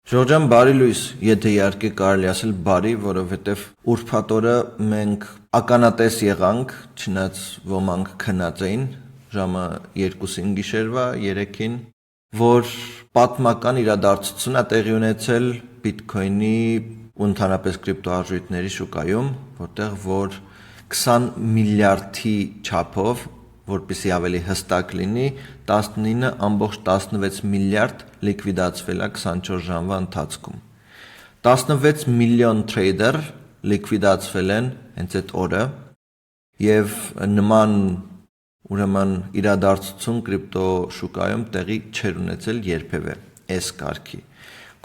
Ժորժան բարի լույս, եթե իհարկե կարելի ասել բարի, որովհետև ուրբաթ օրը մենք ականատես եղանք, չնայած ոմանք քնած էին, ժամը 2-ին գիշերվա, 3-ին, որ պատմական իրադարձություն է տեղի ունեցել բիտքոյնի ու ընդհանրապես կրիպտոարժույթների շուկայում, որտեղ որ 20 միլիարդի չափով, որպեսզի ավելի հստակ լինի, 19.16 միլիարդ լիկվիդացվել է 24 ժամվա ընթացքում։ 16 միլիոն թրեյդեր լիկվիդացվել են հենց այդ օրը եւ նման ուրեմն իրադարձություն կրիպտո շուկայում տեղի չէր ունեցել երբևէ այս կարգի։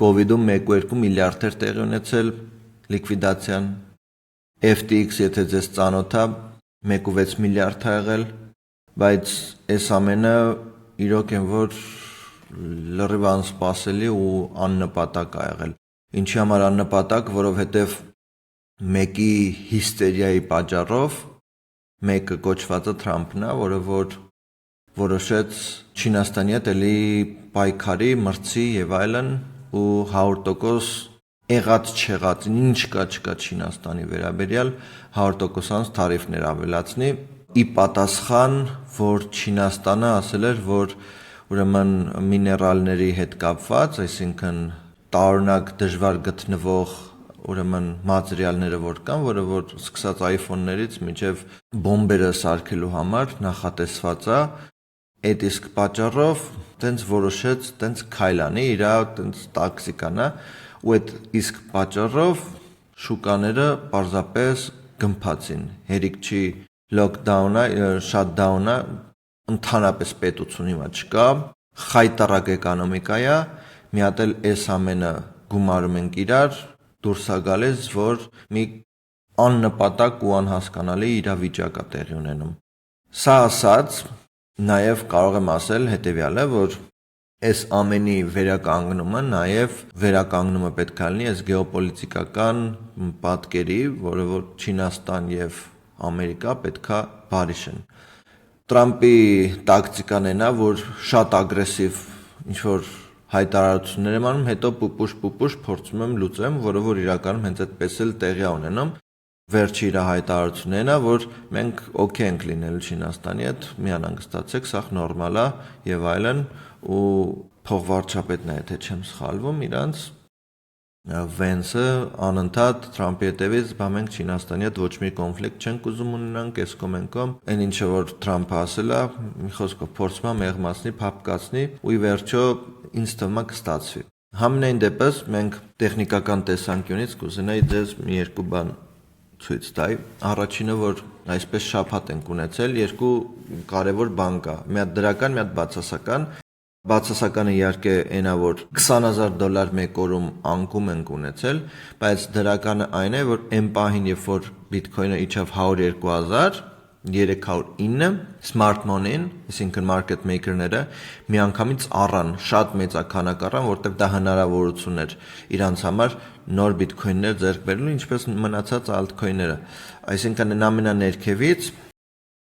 Կովիդում 1.2 միլիարդ էր տեղի ունեցել լիկվիդացիան, FTX եթե ձեզ ծանոթ է 1.6 միլիարդ է եղել, բայց այս ամենը իրոք են որ լրիվ անսպասելի ու աննպատակ ա եղել։ Ինչի համար աննպատակ, որովհետև մեկի հիստերիայի պատճառով մեկը կոչվածը Թրամփն է, որը որ որոշեց Չինաստանի հետ էլի պայքարի, մրցի եւ այլն ու 100% եղած չեղած ինչ կա չկա Չինաստանի վերաբերյալ 100% թարիֆներ ավելացնի ի պատասխան, որ Չինաստանը ասել էր, որ ուրեմն միներալների հետ կապված, այսինքն տարօրինակ դժվար գտնվող ուրեմն մատերիալները որ կան, որը որ սկսած iPhone-ներից մինչև բոմբերը սարքելու համար նախատեսված է, այդ իսկ պատճառով տենց որոշեց, տենց քայլ անի, իրա տենց տակտիկան է, ու այդ իսկ պատճառով շուկաները պարզապես գմփացին, հերիք չի լոքդաունը, շաթդաունը, ընդհանրապես պետություն հիմա չկա, խայտարակ էկոնոմիկա է, մի հատ էլ այս ամենը գումարում ենք իրար, դուրս է գալիս, որ մի աննպատակ ու անհասկանալի իրավիճակ է տեղի ունենում։ Սա ասած, նաև կարող եմ ասել հետևյալը, որ այս ամենի վերականգնումը նաև վերականգնումը պետք է լինի այս գեոպոլիտիկական պատկերի, որը որ Չինաստան եւ Ամերիկա պետքա բարիշեն։ Տրամպի տակտիկան է նա, որ շատ ագրեսիվ ինչ-որ հայտարարություններ եմ անում, հետո պուպուշ փորձում եմ լուծեմ, որը որ իրականում հենց այդպես էլ տեղի ունենում։ Վերջի իր հայտարարությունն է, որ մենք օքեյ ենք լինելու Չինաստանի հետ, մի անհանգստացեք, սա նորմալ է եւ այլն, ու փոխվարչապետն է, եթե չեմ սխալվում, իրանց Վենսը անընդհատ Թրամփի հետևից, բա մենք Չինաստանի հետ ոչ մի կոնֆլիկտ չենք ուզում ունենանք, այս կոմենկոմ, այն ինչը որ Թրամփը ասել է, մի խոսքով փորձում է մեղմացնի, փապկացնի, ու ի վերջո ինձ թվում է կստացվի։ Համենայն դեպս մենք տեխնիկական տեսանկյունից կուզենայի ձեզ մի երկու բան ցույց տալ։ Առաջինը, որ այսպես շաբաթ ենք ունեցել, երկու կարևոր բան կա, մի հատ դրական, մի հատ բացասական։ Բացասականը իհարկե այնա, որ $20,000 մեկ օրում անկում ենք ունեցել, բայց դրականը այն է, որ այն պահին, երբ որ բիտքոյնը իջավ 102,309, smart money-ն, այսինքն market maker-ները միանգամից առան, շատ մեծաքանակ առան, որտեղ դա հնարավորություն էր իրանց համար նոր բիտքոյններ ձեռք բերելու, ինչպես մնացած altcoin-ները։ Այսինքն այն ամենաներքևից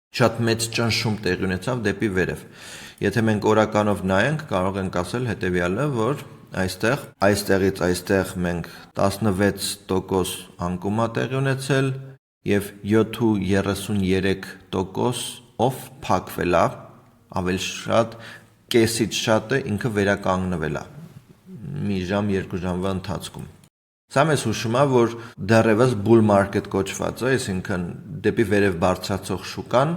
շատ մեծ ճնշում տեղի ունեցավ դեպի վերև։ Եթե մենք օրականով նայենք, կարող ենք ասել հետևյալը, որ այստեղից այստեղ մենք 16% անկում է տեղի ունեցել եւ 7.33%-ով փակվել է, ավելի շատ կեսից շատը ինքը վերականգնվել է մի ժամ, երկու ժամվա ընթացքում։ Սա մեզ հուշում է, որ դեռևս bull market կոչվածը, այսինքն դեպի վերև բարձրացող շուկան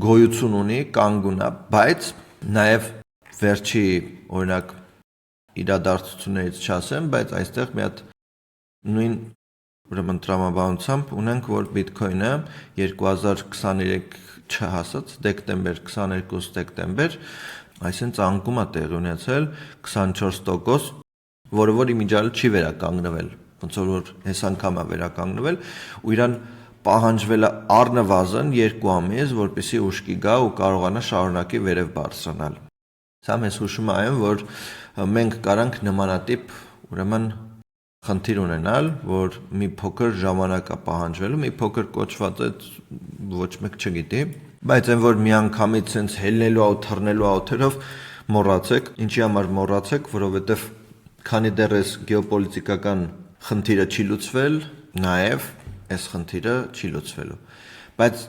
գոյություն ունի, կանգուն է, բայց նաև վերջի օրինակ իրադարձություններից չասեմ, բայց այստեղ մի հատ նույն ուրեմն տրամաբանությամբ ունենք, որ բիտքոյնը 2023 չհասած դեկտեմբեր 22 դեկտեմբեր, այսինքն անկում է տեղի ունեցել 24%, որը որ իմիջիալ չի վերականգնվել, ոնց որ այս անգամ է վերականգնվել, ու իրան պահանջվել է առնվազն 2 ամիս, որպեսզի ուշքի գա ու կարողանա շարունակի վերև բարձրանալ։ Սա մեզ հուշում է այն, որ մենք կարանք նմանատիպ ուրեմն խնդիր ունենալ, որ մի փոքր ժամանակ է պահանջվելու, մի փոքր կոչված է ոչ մեկ չգիտի, բայց այն որ միանգամից sense հելնելու ու թռնելու աութերով մոռացեք, ինչի համար մոռացեք, որովհետև քանի դեռ այս գեոպոլիտիկական խնդիրը չի լուծվել, նաև այս խնդիրը չի լուծվելու։ Բայց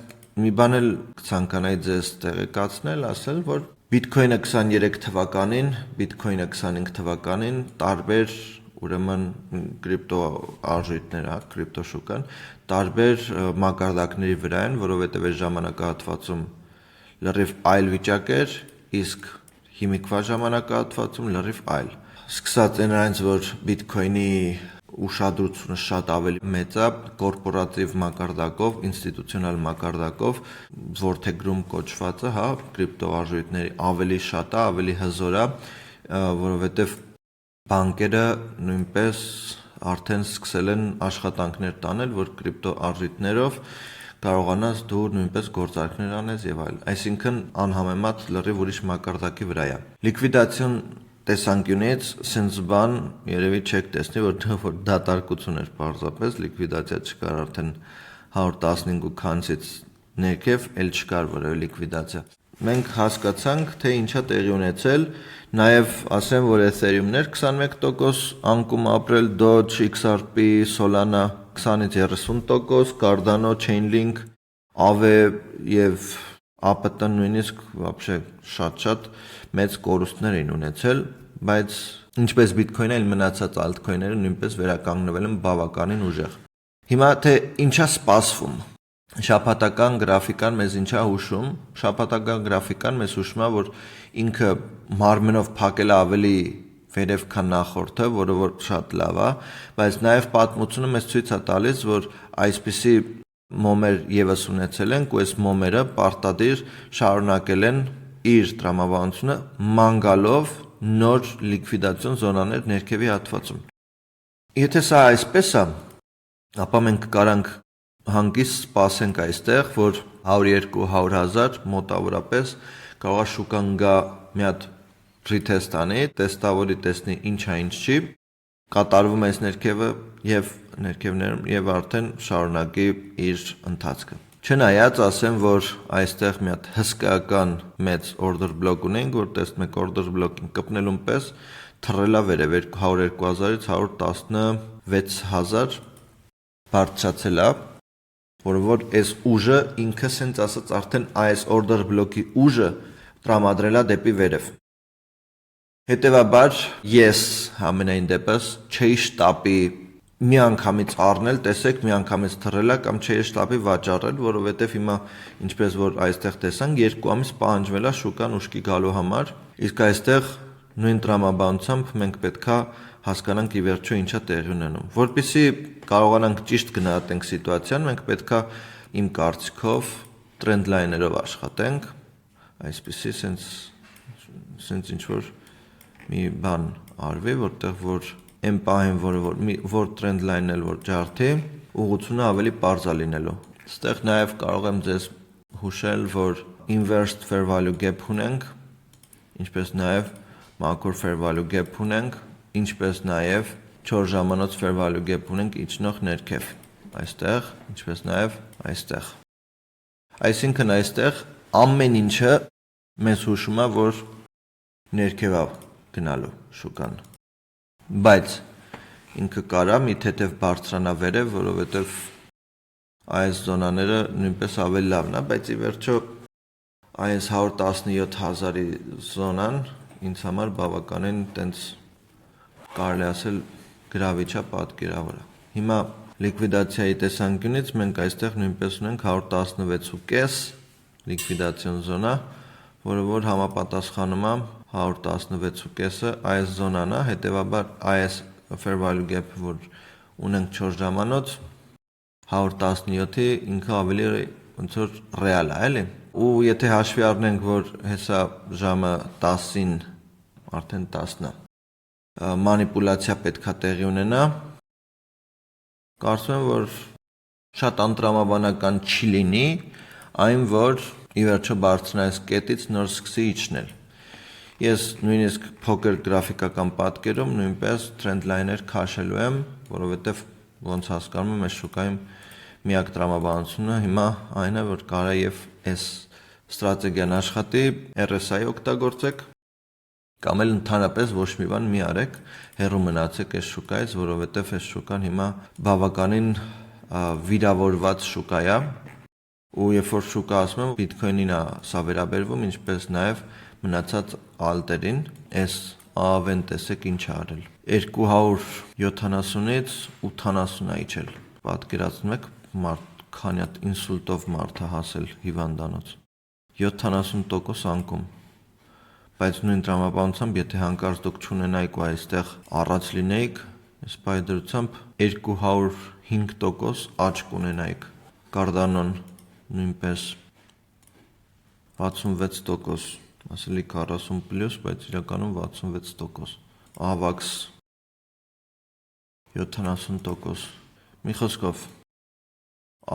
մի բան էլ կցանկանայի ձեզ տեղեկացնել, ասել, որ Bitcoin-ը 23 թվականին, Bitcoin-ը 25 թվականին տարբեր ուրեմն կրիպտո արժույթներ, կրիպտո շուկան, տարբեր մակարդակների վրա են, որովհետև այս ժամանակահատվածում լրիվ այլ վիճակ էր, իսկ հիմիկվա ժամանակահատվածում լրիվ այլ։ Սկսած այնից, որ Bitcoin-ի ուշադրությունը շատ ավելի մեծ է կորպորատիվ մակարդակով, ինստիտուցիոնալ մակարդակով, ворթեգրում կոչվածը, հա, կրիպտո արժույթների ավելի շատ է, ավելի հզոր է, որովհետև բանկերը նույնպես արդեն սկսել են աշխատանքներ տանել, որ կրիպտո արժույթներով կարողանաս դու նույնպես գործարքներ անես եւ այլն։ Այսինքն անհամեմատ լրիվ ուրիշ մակարդակի վրա է։ Լիկվիդացիոն տեսանկյունից sense բան երևի չեք տեսնի, որ դատարկություն էր պարզապես, լիկվիդացիա չկար արդեն 115 քանսից ներքև, էլ չկար որևէ լիկվիդացիա։ Մենք հասկացանք, թե ինչա տեղի ունեցել, նաև ասեմ, որ Ethereum-ներ 21% անկում ապրել, Doge, XRP, Solana 20-ից 30%, Cardano, Chainlink, Aave եւ APT-ն նույնիսկ вообще շատ մեծ կորուստներ էին ունեցել, բայց ինչպես Bitcoin-ը, այլ մնացած altcoin-ները նույնպես վերականգնվել են բավականին ուժեղ։ Հիմա թե ինչա սպասվում։ Շաբաթական գրաֆիկան մեզ ինչա հուշում, շաբաթական գրաֆիկան մեզ հուշում է, որ ինքը մարմնով փակել է ավելի վերև քան նախորդը, որը որ շատ լավ է, բայց նաև պատմությունը մեզ ցույց է տալիս, որ այսպիսի մոմեր եւս ունեցել ենք, ու այս մոմերը պարտադիր շարունակել են իր տրամաբանությունը ման գալով նոր լիկվիդացիոն զոնաներ ներքևի հատվածում։ Եթե սա այսպես է, ապա մենք կարանք հանգիստ սպասենք այստեղ, որ 100-200 հազար մոտավորապես կարող է շուկան գա մի հատ ռիթեստ անի, տեստավորի տեսնի ինչ է, ինչ չի, կատարվում է այս ներքևը եւ ներքևներում եւ արդեն շարունակի իր ընթացքը։ Չնայած ասեմ, որ այստեղ մի հատ հսկայական մեծ order block ունենք, որ տեսնում եք order block-ին կպնելուն պես թռելա վերև 102,000-ից 116,000 բարձրացել է, որը որ այս ուժը ինքը սենց ասած արդեն այս order block-ի ուժը տրամադրել է դեպի վերև։ Հետևաբար ես ամենայն դեպս չէի շտապի մի անգամից առնել, տեսեք, մի անգամից թռելա կամ չէի շտապի վաճառել, որովհետև հիմա ինչպես որ այստեղ տեսանք, 2 ամիս պահանջվել է շուկան ուշքի գալու համար, իսկ այստեղ նույն տրամաբանությամբ մենք պետքա հասկանանք ի վերջո ինչա տեղի ունենում։ Որպեսզի կարողանանք ճիշտ գնահատենք սիտուացիան, մենք պետքա իմ կարծիքով trend line-երով աշխատենք, այսպեսի սենց ինչ որ մի բան արվի, որտեղ որ այն պահին, որ trend line-ն էլ որ ջարդի, ուղղությունը ավելի պարզ է լինելու։ Այստեղ նաև կարող եմ ձեզ հուշել, որ inverse fair value gap ունենք, ինչպես նաև macro fair value gap ունենք, ինչպես նաև 4 ժամանոց fair value gap ունենք իջնող ներքև, այստեղ, ինչպես նաև այստեղ։ Այսինքն այստեղ ամեն ինչը մեզ հուշում է, որ ներքև է գնալու շուկան։ Բայց ինքը կարա մի թեթև բարձրանա վերև, որովհետև այս զոնաները նույնպես ավելի լավն է, բայց ի վերջո այս 117,000-ի զոնան ինձ համար բավականին տենց կարելի ասել գրավիչ է, պատկերավոր է։ Հիմա լիկվիդացիայի տեսանկյունից մենք այստեղ նույնպես ունենք 116.5 լիկվիդացիոն զոնա, որը որ համապատասխանում է 116.5-ը այս զոնան է, հետևաբար այս fair value gap-ը, որ ունենք 4 ժամանոց, 117-ի ինքը ավելի ոնց որ ռեալ է, էլի։ Ու եթե հաշվի առնենք, որ հեսա ժամը 10-ին, արդեն 10-ն է, մանիպուլացիա պետքա տեղի ունենա, կարծում եմ, որ շատ անտրամաբանական չի լինի, այն որ ի վերջո բարձրանա այս կետից նոր սկսի իջնել։ Ես նույնիսկ փոքր գրաֆիկական պատկերում նույնպես trend line-եր քաշելու եմ, որովհետև ոնց հասկանում եմ, այս շուկայում միակ տրամաբանությունը հիմա այն է, որ կարա եւ այս ստրատեգիան աշխատի, RSI օգտագործեք, Կամ էլ ընդհանրապես ոչ մի բան մի արեք, հեռու մնացեք այս շուկայից, որովհետև այս շուկան հիմա բավականին վիրավորված շուկա է, ու երբ որ շուկա ասում եմ, Bitcoin-ին է սա վերաբերվում, ինչպես նաև մնացած ալտերին, այս AAV-ն տեսեք ինչ է արել։ 270-ից 80 է իջել։ Պատկերացնում եք, քանի հատ ինսուլտով մարդ է հասել հիվանդանոց։ 70% անկում։ Բայց նույն տրամաբանությամբ, եթե հանկարծ դուք չունենայիք ու այստեղ առաջ լինեիք, այս պայդրությամբ 205% աճ կունենայիք։ Cardano նույնպես 66%, ասելի 40+, բայց իրականում 66%։ AVAX 70%։ Մի խոսքով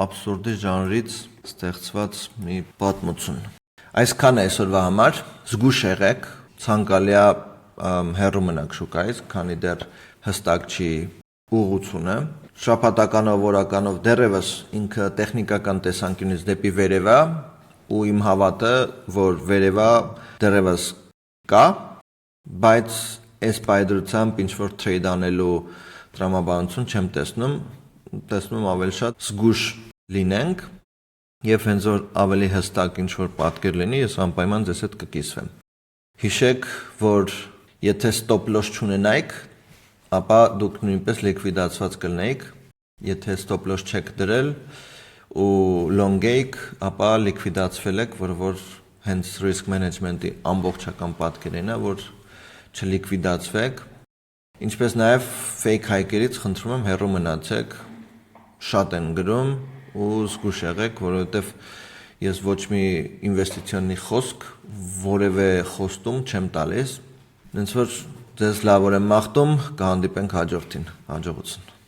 абսուրդի ժանրից ստեղծված մի պատմություն։ Այսքան է այսօրվա համար, զգուշ եղեք, ցանկալի է հեռու մնաք շուկայից, քանի դեռ հստակ չի ուղղությունը։ Շաբաթականով, օրականով դեռևս ինքը տեխնիկական տեսանկյունից դեպի վերև է, ու իմ հավատը, որ վերևա դեռևս կա, բայց այս պայդրությամբ ինչ որ trade անելու տրամաբանություն չեմ տեսնում ավելի շատ զգուշ լինենք, եւ հենց որ ավելի հստակ ինչ որ պատկեր լինի, ես անպայման ձեզ հետ կկիսվեմ։ Հիշեք, որ եթե stop loss չունենայիք, ապա դուք նույնպես լիկվիդացված կլինեիք, եթե stop loss չեք դրել ու long եք, ապա լիկվիդացվել եք, որ հենց risk management-ի ամբողջական պատկերն է, որ չլիկվիդացվեք, ինչպես նաև fake high-երից խնդրում եմ հեռու մնացեք, շատ են գրում ու զգուշ եղեք, որովհետև ես ոչ մի ինվեստիցիոնի խոսք որևէ խոստում չեմ տալիս, հենց որ ձեզ լավ եմ մաղթում, կհանդիպենք հաջորդին, հաջողություն։